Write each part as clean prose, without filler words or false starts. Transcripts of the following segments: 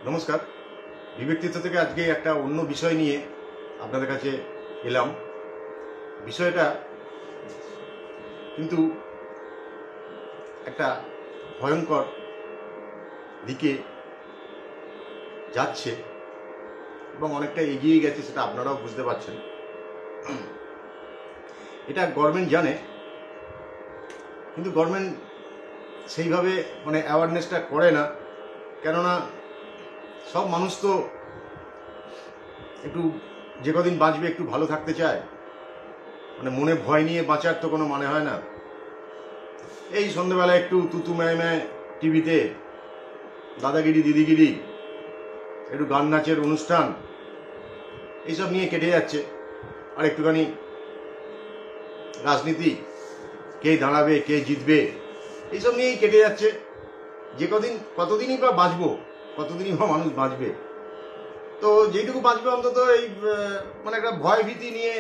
নমস্কার। বিব্যক্তিত্ব থেকে আজকে একটা অন্য বিষয় নিয়ে আপনাদের কাছে এলাম। বিষয়টা কিন্তু একটা ভয়ঙ্কর দিকে যাচ্ছে এবং অনেকটা এগিয়ে গেছে, সেটা আপনারাও বুঝতে পারছেন। এটা গভর্নমেন্ট জানে, কিন্তু গভর্নমেন্ট সেইভাবে অ্যাওয়ারনেসটা করে না। কেননা সব মানুষ তো একটু যে কদিন বাঁচবে একটু ভালো থাকতে চায়, মনে ভয় নিয়ে বাঁচার তো কোনো মানে হয় না। এই সন্ধ্যেবেলা একটু তুতু ম্যায় টিভিতে দাদাগিরি দিদিগিরি, একটু গান নাচের অনুষ্ঠান, এইসব নিয়ে কেটে যাচ্ছে। আর একটুখানি রাজনীতি, কে দাঁড়াবে কে জিতবে, এইসব নিয়েই কেটে যাচ্ছে। যে কতদিনই বা বাঁচবো, কতদিনই বা মানুষ বাঁচবে। তো যেটুকু বাঁচবে অন্তত এই একটা ভয় ভীতি নিয়ে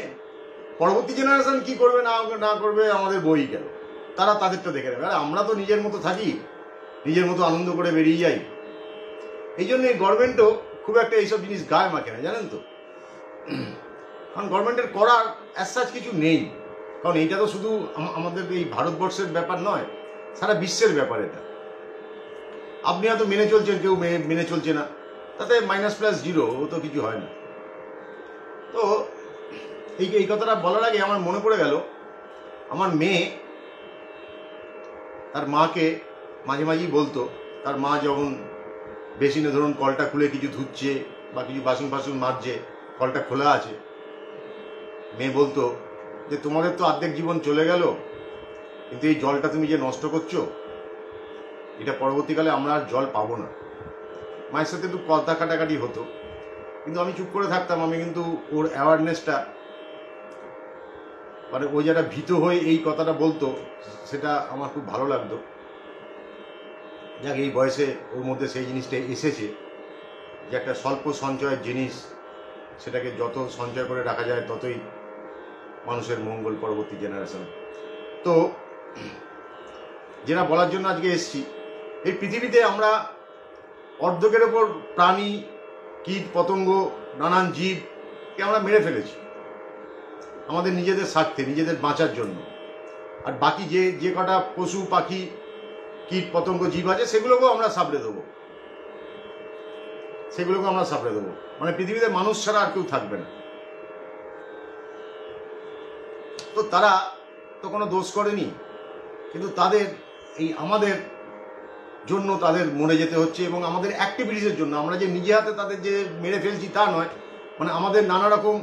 পরবর্তী জেনারেশন কি করবে না করবে আমাদের বই গেল, তারা তাদেরটা দেখে নেবে। আর আমরা তো নিজের মতো থাকি, নিজের মতো আনন্দ করে বেরিয়ে যাই। এই জন্য গভর্নমেন্টও খুব একটা এইসব জিনিস গায়ে মাখে না, জানেন তো। কারণ গভর্নমেন্টের করার অ্যাজ কিছু নেই। কারণ এইটা তো শুধু আমাদের এই ভারতবর্ষের ব্যাপার নয়, সারা বিশ্বের ব্যাপার এটা। আপনি হয়তো মেনে চলছেন, কেউ মেনে চলছে না, তাতে -+0 তো কিছু হয় না। তো এই কথাটা বলার আগে আমার মনে পড়ে গেল, আমার মেয়ে তার মাকে মাঝে মাঝেই বলতো, তার মা যখন বেসিনে ধরুন কলটা খুলে কিছু ধুচ্ছে বা কিছু বাসন ফাসন মাজছে, কলটা খোলা আছে, মেয়ে বলতো যে তোমাদের তো অর্ধেক জীবন চলে গেল, কিন্তু এই জলটা তুমি যে নষ্ট করছো, এটা পরবর্তীকালে আমরা আর জল পাবো না। মায়ের সাথে একটু কথা কাটাকাটি হতো, কিন্তু আমি চুপ করে থাকতাম। আমি কিন্তু ওর অ্যাওয়ারনেসটা, ও যারা ভীত হয়ে এই কথাটা বলতো, সেটা আমার খুব ভালো লাগতো। যাক, এই বয়সে ওর মধ্যে সেই জিনিসটা এসেছে যে একটা স্বল্প সঞ্চয়ের জিনিস, সেটাকে যত সঞ্চয় করে রাখা যায় ততই মানুষের মঙ্গল পরবর্তী জেনারেশন। তো যেটা বলার জন্য আজকে এসেছি, এই পৃথিবীতে আমরা অর্ধেকের ওপর প্রাণী, কীট পতঙ্গ, নানান জীবকে আমরা মেরে ফেলেছি আমাদের নিজেদের স্বার্থে, নিজেদের বাঁচার জন্য। আর বাকি যে কটা পশু পাখি কীট পতঙ্গ জীব আছে, সেগুলোকেও আমরা সাবড়ে দেবো, পৃথিবীতে মানুষ ছাড়া আর কেউ থাকবে না। তো তারা তো কোনো দোষ করেনি, কিন্তু তাদের আমাদের জন্য তাদের মরে যেতে হচ্ছে। এবং আমাদের অ্যাক্টিভিটিসের জন্য, আমরা যে নিজে হাতে তাদের যে মেরে ফেলছি তা নয়, আমাদের নানা রকম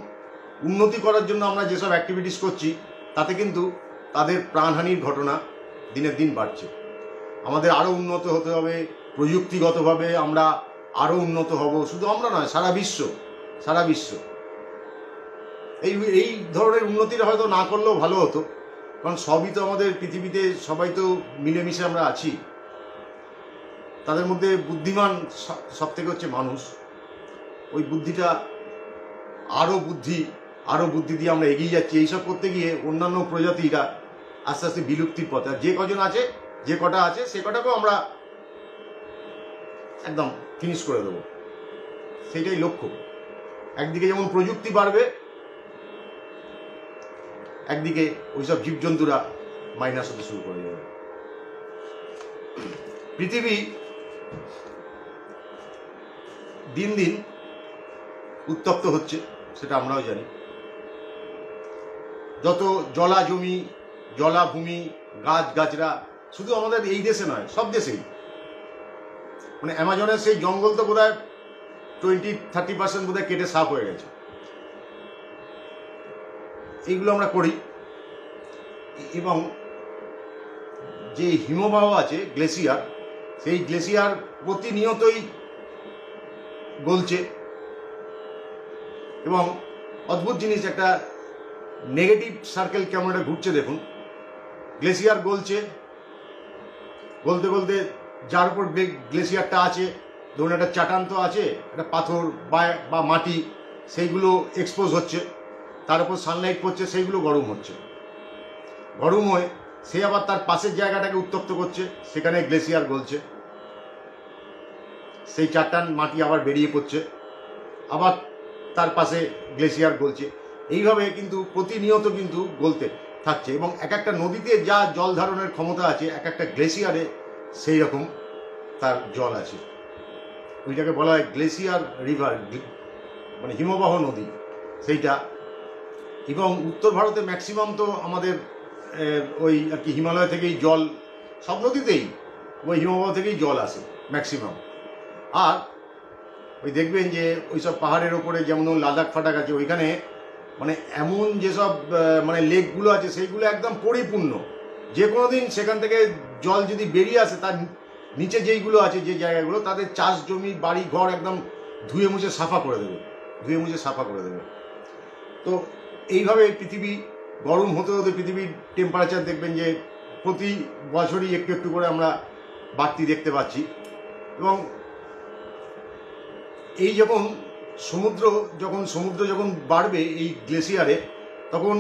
উন্নতি করার জন্য আমরা যেসব অ্যাক্টিভিটিস করছি, তাতে কিন্তু তাদের প্রাণহানির ঘটনা দিনের দিন বাড়ছে। আমাদের আরও উন্নত হতে হবে, প্রযুক্তিগতভাবে আমরা আরও উন্নত হব। শুধু আমরা নয়, সারা বিশ্ব এই ধরনের উন্নতিটা হয়তো না করলেও ভালো হতো। কারণ সবই তো আমাদের পৃথিবীতে, সবাই তো মিলেমিশে আমরা আছি। তাদের মধ্যে বুদ্ধিমান সব থেকে হচ্ছে মানুষ। ওই বুদ্ধিটা আরও বুদ্ধি দিয়ে আমরা এগিয়ে যাচ্ছি। এইসব করতে গিয়ে অন্যান্য প্রজাতিরা আস্তে আস্তে বিলুপ্তির পথে। আর যে কটা আছে সে কটাকেও আমরা একদম ফিনিশ করে দেবো, সেইটাই লক্ষ্য। একদিকে যেমন প্রযুক্তি বাড়বে, একদিকে ওইসব জীবজন্তুরা মাইনাস হতে শুরু করে যাবে। পৃথিবী দিন দিন উত্তপ্ত হচ্ছে, সেটা আমরাও জানি। যত জলাজমি, জলাভূমি, গাছগাছরা, শুধু আমাদের এই দেশে নয়, সব দেশেই। অ্যামাজনের সেই জঙ্গল তো বোধহয় 20-30% বোধহয় কেটে সাফ হয়ে গেছে। এইগুলো আমরা করি। এবং যে হিমবাহ আছে, গ্লেসিয়ার, সেই গ্লেসিয়ার প্রতিনিয়তই গলছে। এবং অদ্ভুত জিনিস, একটা নেগেটিভ সার্কেল কেমন একটা ঘুরছে দেখুন। গ্লেসিয়ার গলছে, গলতে যার উপর গ্লেসিয়ারটা আছে, ধরুন একটা চাটান তো আছে, একটা পাথর বা মাটি, সেইগুলো এক্সপোজ হচ্ছে, তার উপর সানলাইট পড়ছে, সেইগুলো গরম হচ্ছে। গরম হয়ে সে আবার তার পাশের জায়গাটাকে উত্তপ্ত করছে, সেখানে গ্লেসিয়ার গলছে। সেই 4 টান মাটি আবার বেরিয়ে পড়ছে, আবার তার পাশে গ্লেসিয়ার গলছে। এইভাবে কিন্তু প্রতিনিয়ত কিন্তু গলতে থাকছে এবং এক একটা নদীতে যা জল ধারণের ক্ষমতা আছে, এক একটা গ্লেসিয়ারে সেই রকম তার জল আছে। ওইটাকে বলা হয় গ্লেসিয়ার রিভার, মানে হিমবাহ নদী সেইটা। এবং উত্তর ভারতে ম্যাক্সিমাম তো আমাদের ওই আর কি হিমালয় থেকেই জল, সব নদীতেই ওই হিমবাহ থেকেই জল আসে ম্যাক্সিমাম। আর ওই দেখবেন যে ওই সব পাহাড়ের ওপরে যেমন লাদাখ ফাটাক আছে, ওইখানে মানে এমন যেসব মানে লেকগুলো আছে সেইগুলো একদম পরিপূর্ণ। যে কোনো দিন সেখান থেকে জল যদি বেরিয়ে আসে, তার নিচে যেইগুলো আছে, যে জায়গাগুলো, তাদের চাষ জমি বাড়ি ঘর একদম ধুয়ে মুছে সাফা করে দেবে, ধুয়ে মুছে সাফা করে দেবে। তো এইভাবে পৃথিবী গরম হতে হতে পৃথিবীর টেম্পারেচার দেখবেন যে প্রতি বছরই একটু একটু করে আমরা বাড়তি দেখতে পাচ্ছি। এবং এই যখন সমুদ্র যখন বাড়বে এই গ্লেসিয়ারে, তখন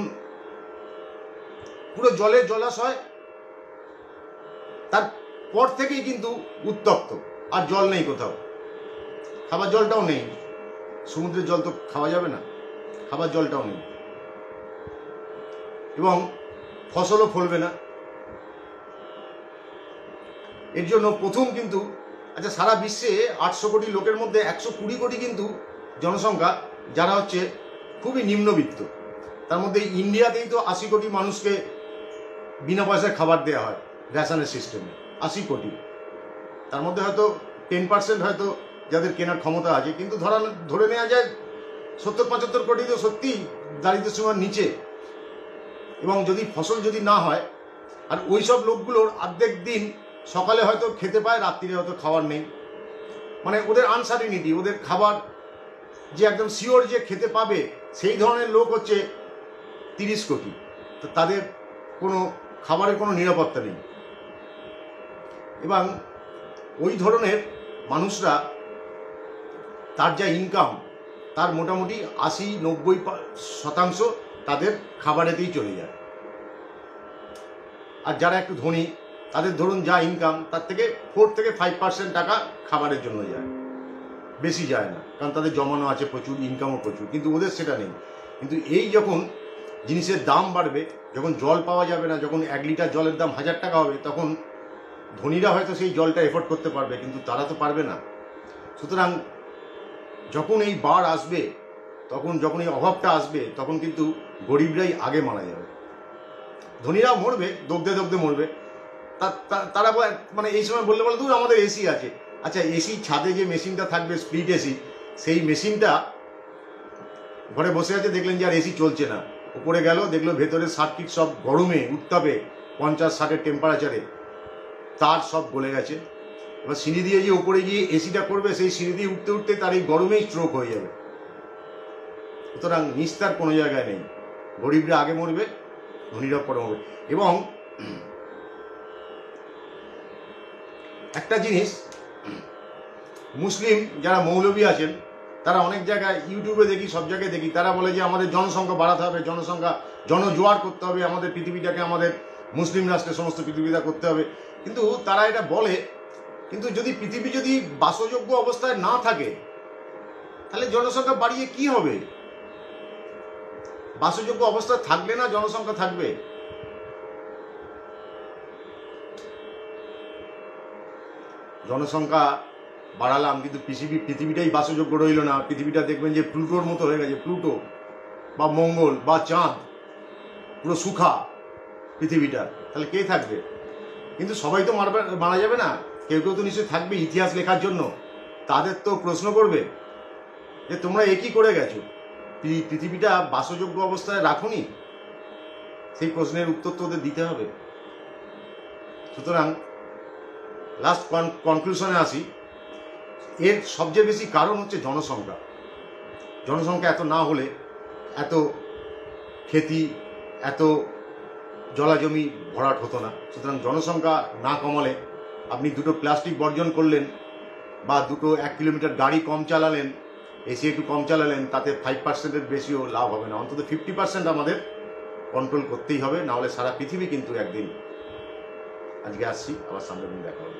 পুরো জলাশয় তারপর থেকেই কিন্তু উত্তপ্ত, আর জল নেই কোথাও, খাবার জলটাও নেই। সমুদ্রের জল তো খাওয়া যাবে না, খাবার জলটাও নেই, এবং ফসলও ফলবে না। এর জন্য প্রথম কিন্তু, আচ্ছা, সারা বিশ্বে 800 কোটি লোকের মধ্যে 120 কোটি কিন্তু জনসংখ্যা যারা হচ্ছে খুবই নিম্নবিত্ত। তার মধ্যে ইন্ডিয়াতেই তো 80 কোটি মানুষকে বিনা পয়সায় খাবার দেওয়া হয় রেশনের সিস্টেমে, 80 কোটি। তার মধ্যে হয়তো 10% হয়তো যাদের কেনার ক্ষমতা আছে, কিন্তু ধরে নেওয়া যায় 70-75 কোটি তো সত্যি দারিদ্র্য সীমার নিচে। এবং যদি ফসল যদি না হয়, আর ওই সব লোকগুলোর অর্ধেক দিন সকালে হয়তো খেতে পায়, রাত্রিরে হয়তো খাবার নেই, মানে ওদের আনসার্টিনিটি, ওদের খাবার যে একদম শিওর যে খেতে পাবে, সেই ধরনের লোক হচ্ছে 30 কোটি। তো তাদের কোনো খাবারের কোনো নিরাপত্তা নেই। এবং ওই ধরনের মানুষরা, তার যা ইনকাম, তার মোটামুটি 80-90% তাদের খাবারেতেই চলে যায়। আর যারা একটু ধনী, তাদের ধরুন যা ইনকাম, তার থেকে 4 থেকে 5% টাকা খাবারের জন্য যায়, বেশি যায় না, কারণ তাদের জমানো আছে প্রচুর, ইনকামও প্রচুর, কিন্তু ওদের সেটা নেই। কিন্তু এই যখন জিনিসের দাম বাড়বে, যখন জল পাওয়া যাবে না, যখন 1 লিটার জলের দাম 1000 টাকা হবে, তখন ধনীরা হয়তো সেই জলটা এফোর্ড করতে পারবে, কিন্তু তারা তো পারবে না। সুতরাং যখন এই বার আসবে, যখন এই অভাবটা আসবে, তখন কিন্তু গরিবরাই আগে মারা যাবে। ধনীরাও মরবে, দগ্ধে দগ্ধে মরবে। তারা মানে এই সময় বললে দূর আমাদের এসি আছে। আচ্ছা, এসি ছাদে যে মেশিনটা থাকবে, স্প্লিট এসি, সেই মেশিনটা ঘরে বসে আছে, দেখলেন যে আর এসি চলছে না, উপরে গেল, দেখলো ভেতরে সার্কিট সব গরমে, উত্তাপে 50-60 টেম্পারেচারে তার সব গলে গেছে। এবার সিঁড়ি দিয়ে যে উপরে গিয়ে এসিটা করবে, সেই সিঁড়ি দিয়ে উঠতে উঠতে তার এই গরমেই স্ট্রোক হয়ে যাবে। সুতরাং নিস্তার কোনো জায়গায় নেই, গরিবরা আগে মরবে, ধনীরা পরে মরবে। এবং একটা জিনিস, মুসলিম যারা মৌলবী আছেন, তারা অনেক জায়গায়, ইউটিউবে দেখি, সব জায়গায় দেখি, তারা বলে যে আমাদের জনসংখ্যা বাড়াতে হবে, জনজোয়ার করতে হবে, আমাদের পৃথিবীটাকে আমাদের মুসলিম রাষ্ট্রের সমস্ত পৃথিবীটা করতে হবে। কিন্তু তারা এটা বলে, কিন্তু যদি পৃথিবী যদি বাসযোগ্য অবস্থায় না থাকে, তাহলে জনসংখ্যা বাড়িয়ে কি হবে? বাসযোগ্য অবস্থায় থাকলে না জনসংখ্যা থাকবে। জনসংখ্যা বাড়ালাম, কিন্তু পৃথিবীটাই বাসযোগ্য রইল না। পৃথিবীটা দেখবেন যে প্লুটোর মতো হয়ে গেছে, প্লুটো বা মঙ্গল বা চাঁদ, পুরো সুখা পৃথিবীটা। তাহলে কে থাকবে? কিন্তু সবাই তো মারা যাবে না, কেউ কেউ তো নিশ্চয়ই থাকবে ইতিহাস লেখার জন্য। তাদের তো প্রশ্ন করবে যে তোমরা একই করে গেছো, পৃথিবীটা বাসযোগ্য অবস্থায় রাখোনি। সেই প্রশ্নের উত্তর তো ওদের দিতে হবে। সুতরাং লাস্ট কনক্লুশনে আসি, এর সবচেয়ে বেশি কারণ হচ্ছে জনসংখ্যা। জনসংখ্যা এত না হলে এত খেতি, এত জলাজমি ভরাট হতো না। সুতরাং জনসংখ্যা না কমালে, আপনি 2টো প্লাস্টিক বর্জন করলেন, বা 1 কিলোমিটার গাড়ি কম চালালেন, এসি একটু কম চালালেন, তাতে 5%-এর বেশিও লাভ হবে না। অন্তত 50% আমাদের কন্ট্রোল করতেই হবে, নাহলে সারা পৃথিবী কিন্তু একদিন। আজকে আসছি, আবার সামনের দিন দেখা হবে।